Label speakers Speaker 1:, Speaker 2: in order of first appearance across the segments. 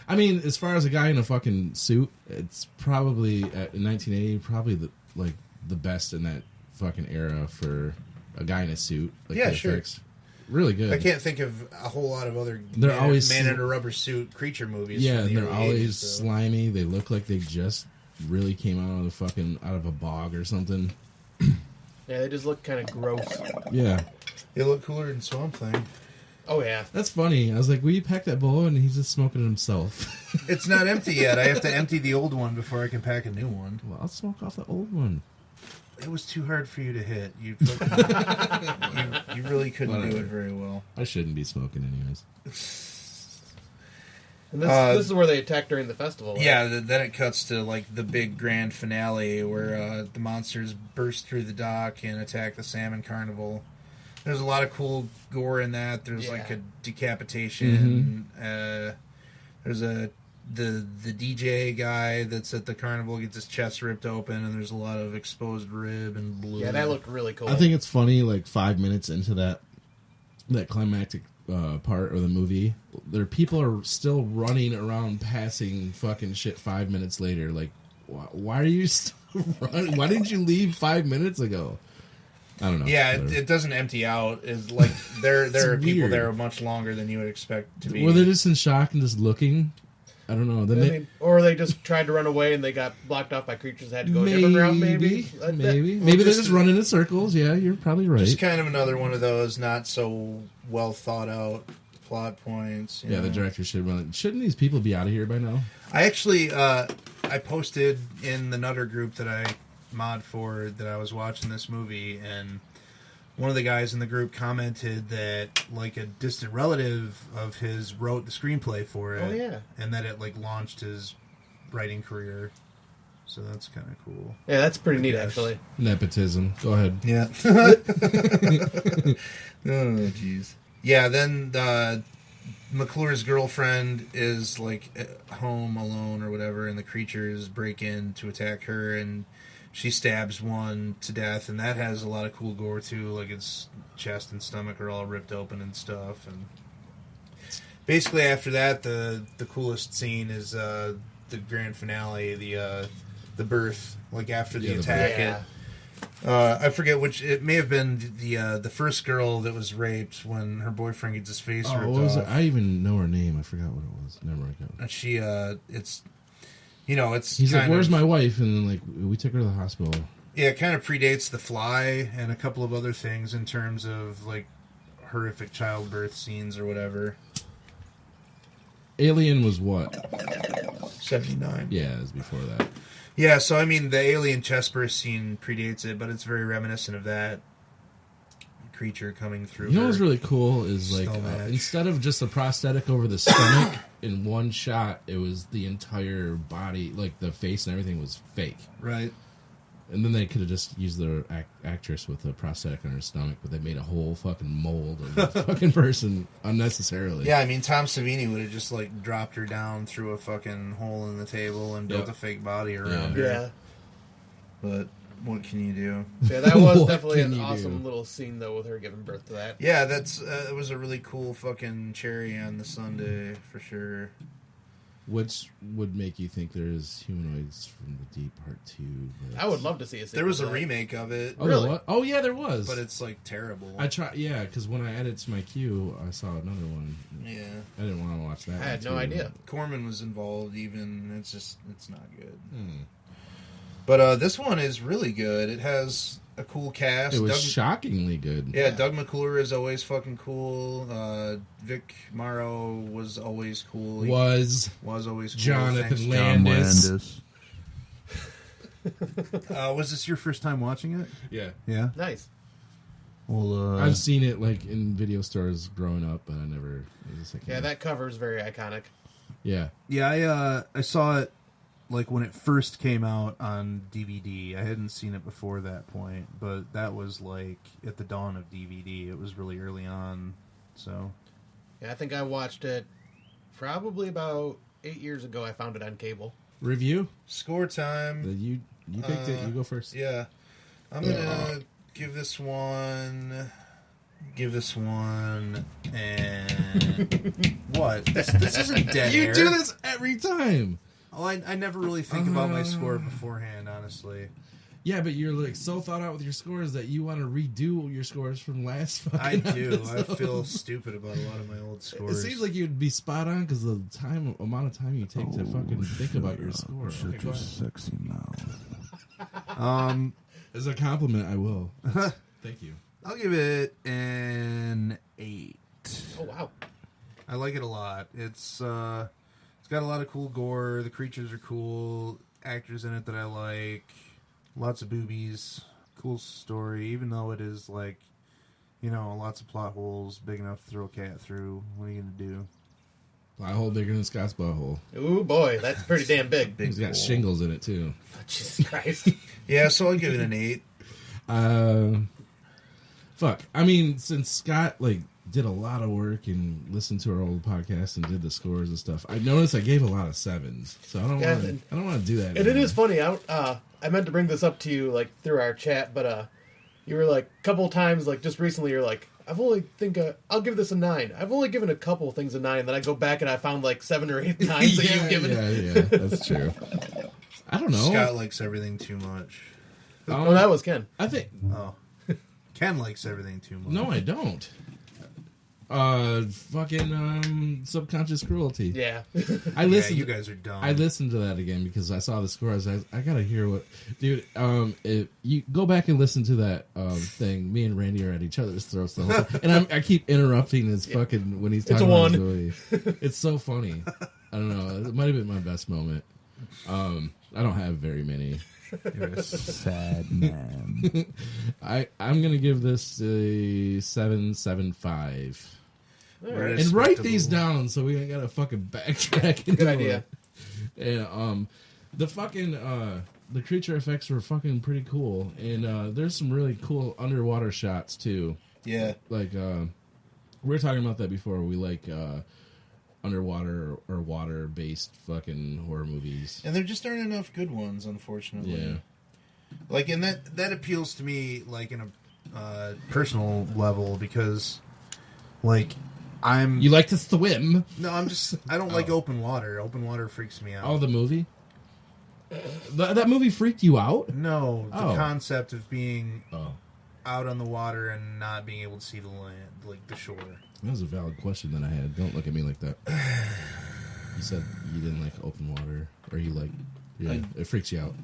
Speaker 1: I mean, as far as a guy in a fucking suit, it's probably in 1980, probably the best in that fucking era for a guy in a suit. Like
Speaker 2: yeah,
Speaker 1: the
Speaker 2: sure.
Speaker 1: effects. Really good.
Speaker 2: I can't think of a whole lot of other
Speaker 1: always
Speaker 2: man in a rubber suit creature movies.
Speaker 1: Yeah,
Speaker 2: from the
Speaker 1: and they're
Speaker 2: early
Speaker 1: always
Speaker 2: 80s, so.
Speaker 1: slimy. They look like they just really came out of a bog or something.
Speaker 3: Yeah, they just look kind of gross.
Speaker 1: Yeah.
Speaker 2: They look cooler than Swamp Thing.
Speaker 3: Oh, yeah.
Speaker 1: That's funny. I was like, will you pack that bowl? And he's just smoking it himself.
Speaker 2: It's not empty yet. I have to empty the old one before I can pack a new one.
Speaker 1: Well, I'll smoke off the old one.
Speaker 2: It was too hard for you to hit. You really couldn't do it very well.
Speaker 1: I shouldn't be smoking anyways.
Speaker 3: And this is where they attack during the festival. Right?
Speaker 2: Yeah, then it cuts to like the big grand finale where the monsters burst through the dock and attack the salmon carnival. There's a lot of cool gore in that. There's like a decapitation. There's the DJ guy that's at the carnival gets his chest ripped open, and there's a lot of exposed rib and blood.
Speaker 3: Yeah, that looked really cool.
Speaker 1: I think it's funny, like 5 minutes into that climactic part of the movie, people are still running around passing fucking shit 5 minutes later. Like, why are you still running? Why didn't you leave 5 minutes ago? I don't know.
Speaker 2: Yeah, it doesn't empty out. It's like there are people
Speaker 1: weird.
Speaker 2: there much longer than you would expect to be.
Speaker 1: Were they just in shock and just looking? I don't know.
Speaker 3: Or they just tried to run away and they got blocked off by creatures and had to go a different route, maybe?
Speaker 1: Maybe they're just running in circles. Yeah, you're probably right.
Speaker 2: Just kind of another one of those not so well thought out plot points. You know?
Speaker 1: The director should run it. Shouldn't these people be out of here by now?
Speaker 2: I actually, I posted in the Nutter group that I mod for that I was watching this movie, and one of the guys in the group commented that like a distant relative of his wrote the screenplay for it.
Speaker 3: Oh, yeah.
Speaker 2: And that it like launched his writing career. So that's kind of cool.
Speaker 3: Yeah, that's pretty neat, actually.
Speaker 1: Nepotism. Go ahead.
Speaker 2: Yeah. Oh, jeez. Yeah, then McClure's girlfriend is like at home alone or whatever, and the creatures break in to attack her, and she stabs one to death, and that has a lot of cool gore too. Like its chest and stomach are all ripped open and stuff. And basically, after that, the coolest scene is the grand finale, the birth. Like after the attack, I forget which. It may have been the first girl that was raped when her boyfriend gets his face ripped
Speaker 1: what was
Speaker 2: off.
Speaker 1: it? I even know her name. I forgot what it was. Never mind.
Speaker 2: And she, it's. You know, it's
Speaker 1: he's
Speaker 2: kind
Speaker 1: like, "Where's
Speaker 2: of,
Speaker 1: my wife?" And then like we took her to the hospital.
Speaker 2: Yeah, it kind of predates The Fly and a couple of other things in terms of like horrific childbirth scenes or whatever.
Speaker 1: Alien was what?
Speaker 2: 79.
Speaker 1: Yeah, it was before that.
Speaker 2: Yeah, so I mean the alien chest burst scene predates it, but it's very reminiscent of that creature coming through.
Speaker 1: You know what's really cool is like instead of just a prosthetic over the stomach in one shot, it was the entire body, like the face and everything was fake.
Speaker 2: Right.
Speaker 1: And then they could have just used the actress with a prosthetic on her stomach, but they made a whole fucking mold of the fucking person unnecessarily.
Speaker 2: Yeah, I mean Tom Savini would have just like dropped her down through a fucking hole in the table and built a fake body around her.
Speaker 3: Yeah.
Speaker 2: But what can you do?
Speaker 3: Yeah, that was definitely an awesome little scene, though, with her giving birth to that.
Speaker 2: Yeah, that's it was a really cool fucking cherry on the sundae, for sure.
Speaker 1: Which would make you think there is Humanoids from the Deep Part 2.
Speaker 3: I would love to see a sequel.
Speaker 2: There was a remake of it.
Speaker 1: Oh, really? Oh, yeah, there was.
Speaker 2: But it's, like, terrible.
Speaker 1: I tried, yeah, because when I added to my queue, I saw another one.
Speaker 2: Yeah.
Speaker 1: I didn't want to watch that.
Speaker 3: I had no idea.
Speaker 2: Corman was involved, even. It's not good. But this one is really good. It has a cool cast.
Speaker 1: It was shockingly good.
Speaker 2: Yeah, Doug McClure is always fucking cool. Vic Morrow was always cool.
Speaker 1: Was
Speaker 2: always cool.
Speaker 1: Jonathan Landis.
Speaker 2: Was this your first time watching it?
Speaker 1: Yeah.
Speaker 2: Yeah?
Speaker 3: Nice.
Speaker 2: Well,
Speaker 1: I've seen it like in video stores growing up, but I never.
Speaker 3: That cover is very iconic.
Speaker 1: Yeah.
Speaker 2: Yeah, I saw it like when it first came out on DVD. I hadn't seen it before that point, but that was like at the dawn of DVD. It was really early on, so.
Speaker 3: Yeah, I think I watched it probably about 8 years ago. I found it on cable.
Speaker 1: Review?
Speaker 2: Score time.
Speaker 1: You picked it. You go first.
Speaker 2: Yeah. I'm going to give this one give this one and what? This isn't dead air.
Speaker 1: You do this every time.
Speaker 2: Oh, I never really think about my score beforehand, honestly.
Speaker 1: Yeah, but you're like so thought out with your scores that you want to redo your scores from last fucking
Speaker 2: I do.
Speaker 1: episode.
Speaker 2: I feel stupid about a lot of my old scores.
Speaker 1: It seems like you'd be spot on because the amount of time you take to fucking think about your score.
Speaker 4: Shut your sexy mouth.
Speaker 1: As a compliment, I will. Thank you.
Speaker 2: I'll give it an 8.
Speaker 3: Oh wow.
Speaker 2: I like it a lot. It's got a lot of cool gore. The creatures are cool. Actors in it that I like. Lots of boobies. Cool story. Even though it is like, lots of plot holes, big enough to throw a cat through. What are you gonna do?
Speaker 1: Plot hole bigger than Scott's butthole.
Speaker 3: Ooh boy, that's pretty damn big.
Speaker 2: Big
Speaker 1: He's got
Speaker 2: hole.
Speaker 1: shingles in it too.
Speaker 3: Jesus Christ.
Speaker 2: Yeah, so I'll give it an 8.
Speaker 1: Fuck. I mean, since Scott did a lot of work and listened to our old podcast and did the scores and stuff, I noticed I gave a lot of 7s. So I don't want to do that.
Speaker 3: And it is funny. I meant to bring this up to you through our chat, but you were a couple times just recently. You're like, I'll give this a 9. I've only given a couple things a 9. Then I go back and I found 7 or 8 9s that you've given.
Speaker 1: Yeah, that's true. I don't know.
Speaker 2: Scott likes everything too much.
Speaker 3: Oh, that was Ken.
Speaker 1: I think.
Speaker 2: Oh. Ken likes everything too much.
Speaker 1: No, I don't. Fucking subconscious cruelty.
Speaker 3: Yeah.
Speaker 1: I listened.
Speaker 2: You guys are dumb.
Speaker 1: I listened to that again because I saw the scores. I gotta hear what, dude. If you go back and listen to that thing, me and Randy are at each other's throats the whole time, and I keep interrupting his fucking when he's talking about his movie. It's so funny. I don't know. It might have been my best moment. I don't have very many.
Speaker 4: You're a sad man.
Speaker 1: I'm gonna give this a 7.75.
Speaker 3: Right.
Speaker 1: And write these down so we ain't gotta fucking backtrack.
Speaker 3: Good idea.
Speaker 1: And the fucking the creature effects were fucking pretty cool, and there's some really cool underwater shots too.
Speaker 2: Yeah.
Speaker 1: We were talking about that before. We like underwater or water based fucking horror movies.
Speaker 2: And there just aren't enough good ones, unfortunately.
Speaker 1: Yeah.
Speaker 2: And that appeals to me in a personal level because
Speaker 1: You like to swim?
Speaker 2: No, I don't like open water. Open water freaks me out.
Speaker 1: Oh, the movie? That movie freaked you out?
Speaker 2: No, the
Speaker 1: Oh.
Speaker 2: concept of being
Speaker 1: Oh.
Speaker 2: out on the water and not being able to see the land, the shore.
Speaker 1: That was a valid question that I had. Don't look at me like that. You said you didn't like open water, or it freaks you out.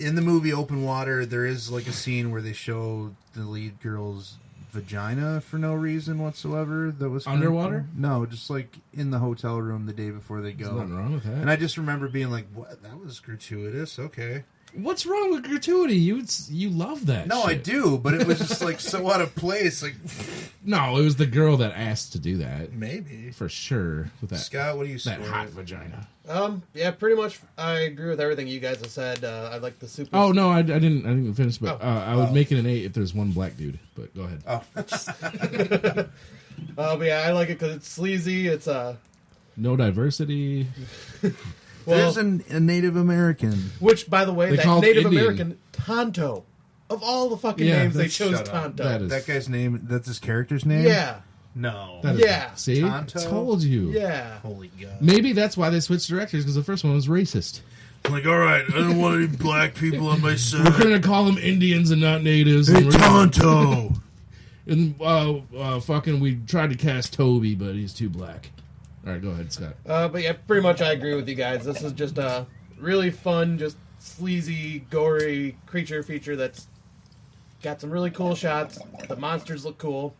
Speaker 2: In the movie Open Water, there is a scene where they show the lead girl's vagina for no reason whatsoever. That was
Speaker 1: underwater?
Speaker 2: No, just in the hotel room the day before they go.
Speaker 1: There's nothing wrong with that.
Speaker 2: And I just remember being like, "What? That was gratuitous." Okay.
Speaker 1: What's wrong with gratuity? You love that.
Speaker 2: No,
Speaker 1: shit.
Speaker 2: I do, but it was just so out of place.
Speaker 1: No, it was the girl that asked to do that.
Speaker 2: Maybe
Speaker 1: For sure. With that,
Speaker 2: Scott, what do you
Speaker 1: that
Speaker 2: score
Speaker 1: hot
Speaker 2: it?
Speaker 1: vagina.
Speaker 3: Yeah, pretty much. I agree with everything you guys have said. I like the super.
Speaker 1: Oh no, I didn't finish, but I would
Speaker 2: Oh.
Speaker 1: make it an 8 if there's one black dude. But go ahead.
Speaker 2: Oh,
Speaker 3: But yeah, I like it because it's sleazy. It's
Speaker 1: No diversity.
Speaker 2: there's a Native American.
Speaker 3: which, by the way,
Speaker 1: They
Speaker 3: that
Speaker 1: called
Speaker 3: Native
Speaker 1: Indian.
Speaker 3: American Tonto. Of all the fucking
Speaker 1: Yeah,
Speaker 3: names, they
Speaker 1: that's-
Speaker 3: chose
Speaker 2: shut up.
Speaker 3: Tonto.
Speaker 1: That is-
Speaker 2: That guy's name. That's his character's name.
Speaker 3: Yeah,
Speaker 2: No.
Speaker 1: That is-
Speaker 3: Yeah.
Speaker 1: See,
Speaker 2: Tonto?
Speaker 1: told you.
Speaker 3: yeah.
Speaker 2: Holy God.
Speaker 1: Maybe that's why they switched directors because the first one was racist.
Speaker 2: All right, I don't want any black people on my
Speaker 1: We're
Speaker 2: side.
Speaker 1: gonna call them Indians and not natives.
Speaker 2: Hey,
Speaker 1: and we're gonna-
Speaker 2: Tonto.
Speaker 1: And fucking, we tried to cast Toby, but he's too black. All right, go ahead, Scott.
Speaker 3: But yeah, pretty much I agree with you guys. This is just a really fun, just sleazy, gory creature feature that's got some really cool shots. The monsters look cool.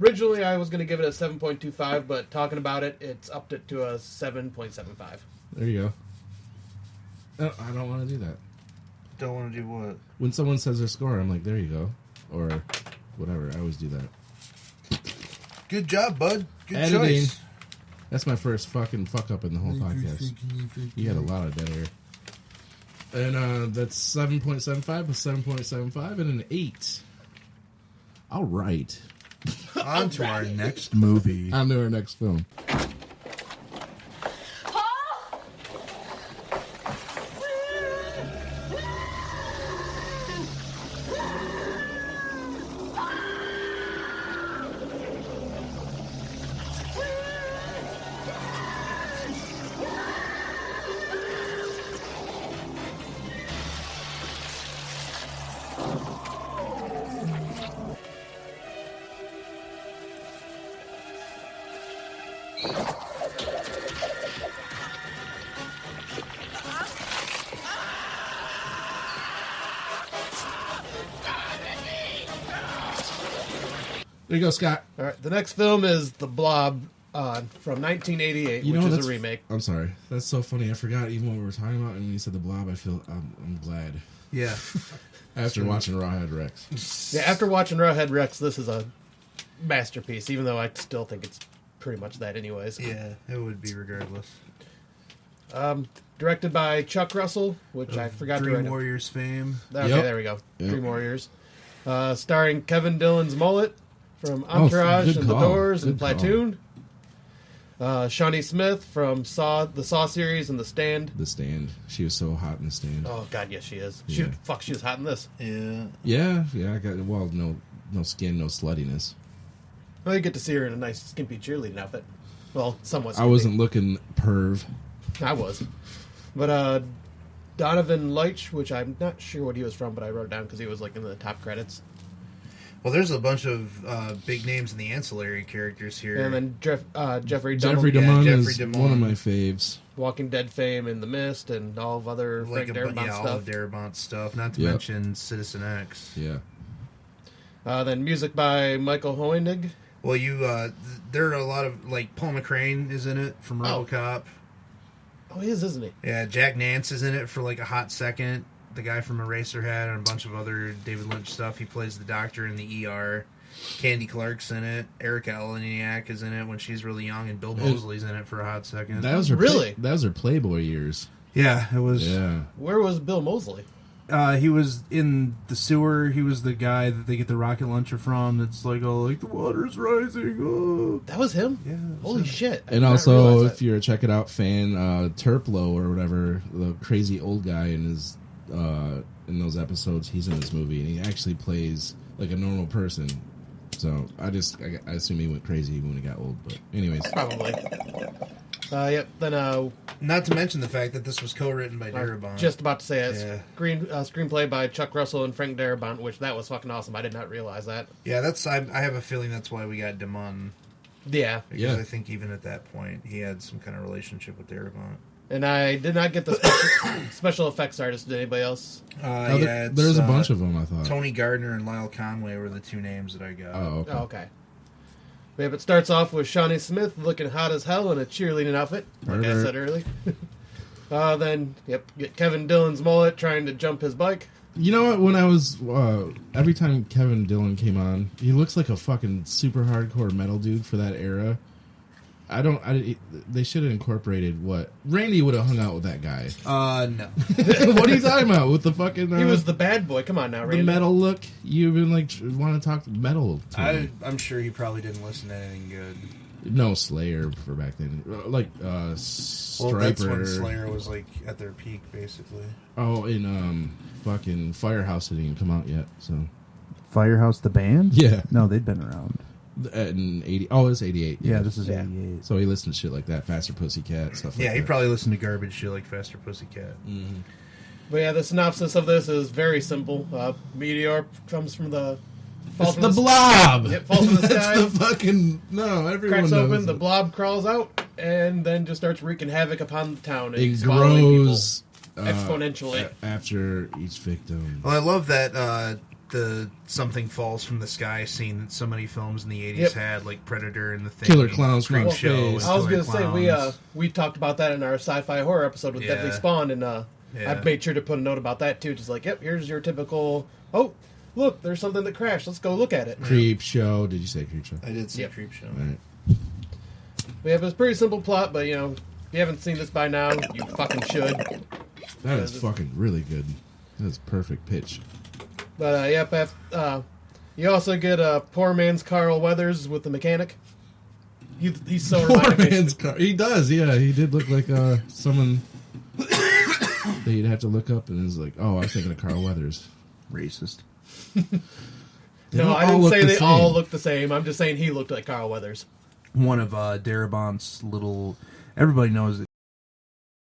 Speaker 3: Originally I was going to give it a 7.25, but talking about it, it's upped it to a 7.75.
Speaker 1: There you go. I don't want to do that.
Speaker 2: Don't want to do what?
Speaker 1: When someone says their score, I'm like, there you go, or whatever. I always do that.
Speaker 2: Good job, bud. Good
Speaker 1: Editing.
Speaker 2: choice.
Speaker 1: That's my first fucking fuck up in the whole podcast. You had a lot of dead air. And that's 7.75 with 7.75 and an 8. All right.
Speaker 2: On to our next movie.
Speaker 1: On to our next film. There you go, Scott.
Speaker 3: All right, the next film is The Blob from 1988, which is a remake.
Speaker 1: I'm sorry. That's so funny. I forgot even what we were talking about, and when you said The Blob, I'm glad.
Speaker 2: Yeah.
Speaker 1: After watching Rawhead Rex.
Speaker 3: Yeah, after watching Rawhead Rex, this is a masterpiece, even though I still think it's pretty much that anyways.
Speaker 2: Yeah, it would be regardless.
Speaker 3: Directed by Chuck Russell, which I forgot to write.
Speaker 2: Dream Warriors fame.
Speaker 3: Okay,
Speaker 1: Yep.
Speaker 3: there we go.
Speaker 1: Yep.
Speaker 3: Dream Warriors. Starring Kevin Dillon's mullet from Entourage
Speaker 1: good
Speaker 3: and The
Speaker 1: call.
Speaker 3: Doors and
Speaker 1: Good call.
Speaker 3: Platoon. Shawnee Smith from the Saw series and The Stand.
Speaker 1: The Stand. She was so hot in The Stand.
Speaker 3: Oh god, yes she is.
Speaker 1: Yeah.
Speaker 3: She was hot in this.
Speaker 2: Yeah.
Speaker 1: Yeah. I got no skin, no sluttiness.
Speaker 3: Well, you get to see her in a nice skimpy cheerleading outfit. Well, somewhat.
Speaker 1: I
Speaker 3: skimpy.
Speaker 1: wasn't looking perv.
Speaker 3: I was. But Donovan Leitch, which I'm not sure what he was from, but I wrote it down because he was like in the top credits.
Speaker 2: Well, there's a bunch of big names in the ancillary characters here.
Speaker 3: And then Jeffrey
Speaker 1: Jeffrey
Speaker 3: Dahmer,
Speaker 1: DeMunn
Speaker 2: Jeffrey
Speaker 1: is
Speaker 2: DeMunn.
Speaker 1: one of my faves.
Speaker 3: Walking Dead fame and The Mist and all of other
Speaker 2: like
Speaker 3: Frank Darabont
Speaker 2: all
Speaker 3: stuff.
Speaker 2: of Darabont stuff. Not to
Speaker 1: Yep.
Speaker 2: mention Citizen X.
Speaker 1: Yeah.
Speaker 3: Then music by Michael Hoenig.
Speaker 2: Well, there are a lot of, like, Paul McCrane is in it from
Speaker 3: Oh.
Speaker 2: RoboCop.
Speaker 3: Oh, he is, isn't he?
Speaker 2: Yeah, Jack Nance is in it for, like, a hot second. The guy from Eraserhead and a bunch of other David Lynch stuff. He plays the doctor in the ER. Candy Clark's in it. Erica Eleniak is in it when she's really young, and Bill Moseley's in it for a hot second.
Speaker 1: That was her
Speaker 3: Really?
Speaker 1: that was her Playboy years.
Speaker 2: Yeah, it was.
Speaker 1: Yeah.
Speaker 3: Where was Bill Moseley?
Speaker 2: He was in the sewer. He was the guy that they get the rocket launcher from. That's like, oh, like the water's rising. Oh.
Speaker 3: That was him?
Speaker 2: Yeah. it was
Speaker 3: Holy
Speaker 2: him.
Speaker 3: shit. I did
Speaker 1: And
Speaker 3: not
Speaker 1: also,
Speaker 3: realize
Speaker 1: if
Speaker 3: that.
Speaker 1: you're a Check It Out fan, Turplo or whatever, the crazy old guy in those episodes, he's in this movie, and he actually plays like a normal person. So I assume he went crazy when he got old. But anyways,
Speaker 3: Probably. Yep. Then
Speaker 2: Not to mention the fact that this was co-written by Darabont.
Speaker 3: just about to say it.
Speaker 2: Yeah.
Speaker 3: Screenplay by Chuck Russell and Frank Darabont, which that was fucking awesome. I did not realize that.
Speaker 2: Yeah, I have a feeling that's why we got Damon.
Speaker 3: Yeah.
Speaker 2: Because
Speaker 1: Yeah.
Speaker 2: I think even at that point, he had some kind of relationship with Darabont.
Speaker 3: And I did not get the special effects artist. Did anybody else?
Speaker 1: there's a bunch of them. I thought.
Speaker 2: Tony Gardner and Lyle Conway were the two names that I got.
Speaker 1: Oh, okay.
Speaker 3: Oh, okay. Yep, it starts off with Shawnee Smith looking hot as hell in a cheerleading outfit, like I
Speaker 1: Pervert.
Speaker 3: said earlier. Then, get Kevin Dillon's mullet trying to jump his bike.
Speaker 1: You know what? When I was every time Kevin Dillon came on, he looks like a fucking super hardcore metal dude for that era. They should have incorporated what Randy would have hung out with that guy.
Speaker 2: No.
Speaker 1: What are you talking about with the fucking?
Speaker 3: He was the bad boy. Come on now,
Speaker 1: the
Speaker 3: Randy.
Speaker 1: metal look. You've been like want to talk metal. To me.
Speaker 2: I'm sure he probably didn't listen to anything good.
Speaker 1: No Slayer for back then. Like
Speaker 2: Well,
Speaker 1: Striper.
Speaker 2: that's when Slayer was like at their peak, basically.
Speaker 1: Oh, in fucking Firehouse didn't even come out yet. So
Speaker 4: Firehouse the band?
Speaker 1: yeah,
Speaker 4: No, they'd been around.
Speaker 1: in 80. Oh, it's 88.
Speaker 4: Yeah, this is
Speaker 3: Yeah.
Speaker 4: 88.
Speaker 1: So he listened to shit like that, Faster Pussycat stuff.
Speaker 2: Yeah,
Speaker 1: like
Speaker 2: he
Speaker 1: that.
Speaker 2: probably listened to garbage shit like Faster Pussycat.
Speaker 3: But yeah, the synopsis of this is very simple. Meteor comes from the...
Speaker 1: It's the Blob.
Speaker 3: Yep, falls from the
Speaker 1: That's
Speaker 3: sky.
Speaker 1: the fucking everyone
Speaker 3: Cracks
Speaker 1: knows
Speaker 3: open, the
Speaker 1: it.
Speaker 3: blob crawls out, and then just starts wreaking havoc upon the town. And
Speaker 1: It
Speaker 3: swallowing
Speaker 1: grows
Speaker 3: people exponentially.
Speaker 1: after each victim.
Speaker 2: Well, I love that the something falls from the sky scene that so many films in the 80s
Speaker 3: Yep.
Speaker 2: had, like Predator and The Thing.
Speaker 1: Killer Clowns from
Speaker 2: Creep
Speaker 1: Outer
Speaker 2: Show.
Speaker 1: Space.
Speaker 2: and
Speaker 3: I was
Speaker 2: Killer
Speaker 3: gonna say
Speaker 2: Clowns.
Speaker 3: we talked about that in our sci-fi horror episode with
Speaker 2: Yeah.
Speaker 3: Deadly Spawn, and I
Speaker 2: Yeah.
Speaker 3: made sure to put a note about that too. Just like, yep, here's your typical. Oh, look, there's something that crashed. Let's go look at it.
Speaker 1: Creep Show. Did you say Creep Show?
Speaker 2: I did see
Speaker 3: Yep.
Speaker 2: Creep Show.
Speaker 1: All right.
Speaker 3: We have a pretty simple plot, but if you haven't seen this by now, you fucking should.
Speaker 1: That is fucking really good. That is perfect pitch.
Speaker 3: But you also get poor man's Carl Weathers with the mechanic. He's so
Speaker 1: Poor
Speaker 3: reminded me.
Speaker 1: man's car. He does, yeah. He did look like someone that you'd have to look up and is like, oh, I was thinking of Carl Weathers.
Speaker 4: Racist.
Speaker 1: They
Speaker 3: No,
Speaker 1: don't
Speaker 3: I
Speaker 1: all
Speaker 3: didn't
Speaker 1: look
Speaker 3: say
Speaker 1: the
Speaker 3: they
Speaker 1: same.
Speaker 3: all look the same. I'm just saying he looked like Carl Weathers.
Speaker 2: One of Darabont's little... Everybody knows